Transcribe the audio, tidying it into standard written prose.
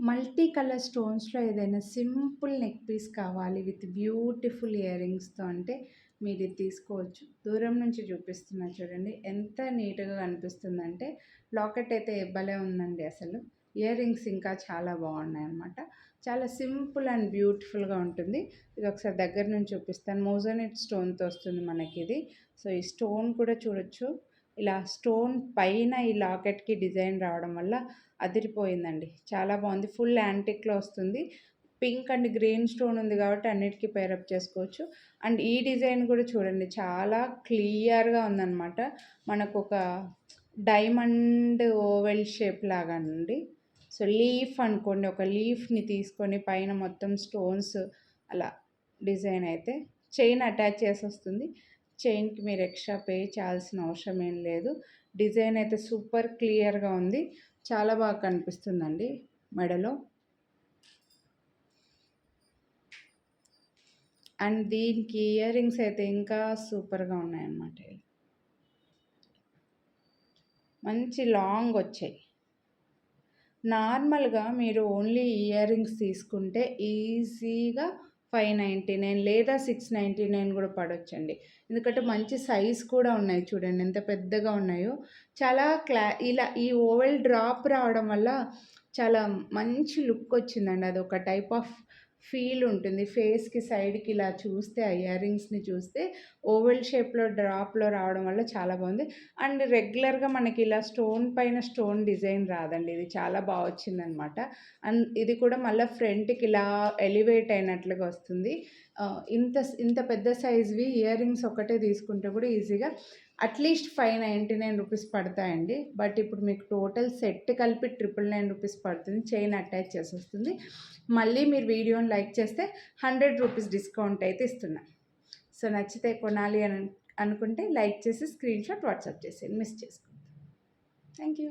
Multi colour స్టోన్స్‌లో ఏదైనా simple neck piece కావాలి with beautiful year రింగ్స్‌తో అంటే మీరిది తీసుకోవచ్చు. దూరం నుంచి చూపిస్తున్నా చూడండి. ఎంత నీట్‌గా కనిపిస్తుందంటే లాకెట్ అయితే భలే ఉందండి అసలు. ఇయర్ రింగ్స్ ఇంకా చాలా బాగున్నాయన్నమాట. చాలా సింపుల్ అండ్ బ్యూటిఫుల్‌గా ఉంటుంది. ఇది ఒకసారి దగ్గర నుంచి చూపిస్తాను. మోజోనైట్ స్టోన్‌తో వస్తుంది మనకిది. సో, ఈ స్టోన్ కూడా చూడొచ్చు. ఇలా స్టోన్ పైన ఈ లాకెట్‌కి డిజైన్ రావడం వల్ల అదిరిపోయిందండి. చాలా బాగుంది. ఫుల్ యాంటిక్‌లో వస్తుంది. పింక్ అండ్ గ్రీన్ స్టోన్ ఉంది కాబట్టి అన్నిటికి పేరప్ చేసుకోవచ్చు. అండ్ ఈ డిజైన్ కూడా చూడండి చాలా క్లియర్‌గా ఉందన్నమాట. మనకొక డైమండ్ ఓవెల్ షేప్ లాగా అండి. సో, లీఫ్ అనుకోండి. ఒక లీఫ్‌ని తీసుకొని పైన మొత్తం స్టోన్స్ అలా డిజైన్ అయితే చైన్ అటాచ్ చేసొస్తుంది. చైన్‌కి మీరు ఎక్స్ట్రా పే చేయాల్సిన అవసరం ఏం లేదు. డిజైన్ అయితే సూపర్ క్లియర్‌గా ఉంది. చాలా బాగా కనిపిస్తుందండి మెడలో. అండ్ దీనికి ఇయర్ రింగ్స్ అయితే ఇంకా సూపర్‌గా ఉన్నాయన్నమాట. మంచి లాంగ్ వచ్చాయి. నార్మల్‌గా మీరు ఓన్లీ ఇయర్ రింగ్స్ తీసుకుంటే ఈజీగా 599 లేదా 699 కూడా పడొచ్చండి. ఎందుకంటే మంచి సైజ్ కూడా ఉన్నాయి చూడండి ఎంత పెద్దగా ఉన్నాయో. చాలా ఇలా ఈ ఓవెల్ డ్రాప్ రావడం వల్ల చాలా మంచి లుక్ వచ్చిందండి. అదొక టైప్ ఆఫ్ ఫీల్ ఉంటుంది. ఫేస్‌కి సైడ్‌కి ఇలా చూస్తే ఆ ఇయర్ రింగ్స్‌ని చూస్తే ఓవెల్ షేప్‌లో డ్రాప్‌లో రావడం వల్ల చాలా బాగుంది. అండ్ రెగ్యులర్‌గా మనకి ఇలా స్టోన్ పైన స్టోన్ డిజైన్ రాదండి. ఇది చాలా బాగా వచ్చిందనమాట. అండ్ ఇది కూడా మళ్ళీ ఫ్రంట్‌కి ఇలా ఎలివేట్ అయినట్లుగా వస్తుంది. ఇంత ఇంత పెద్ద సైజ్‌వి ఇయర్ రింగ్స్ ఒకటే తీసుకుంటే కూడా ఈజీగా అట్లీస్ట్ 599 రూపీస్ పడతాయండి. బట్ ఇప్పుడు మీకు టోటల్ సెట్ కలిపి 999 రూపీస్ పడుతుంది. చైన్ అటాచ్ చేసి వస్తుంది. మళ్ళీ మీరు వీడియోని లైక్ చేస్తే 100 రూపీస్ డిస్కౌంట్ అయితే ఇస్తున్నా. సో, నచ్చితే కొనాలి అని అనుకుంటే లైక్ చేసి స్క్రీన్‌షాట్ వాట్సాప్ చేసేయండి. మిస్ చేసుకోవద్దు. Thank you.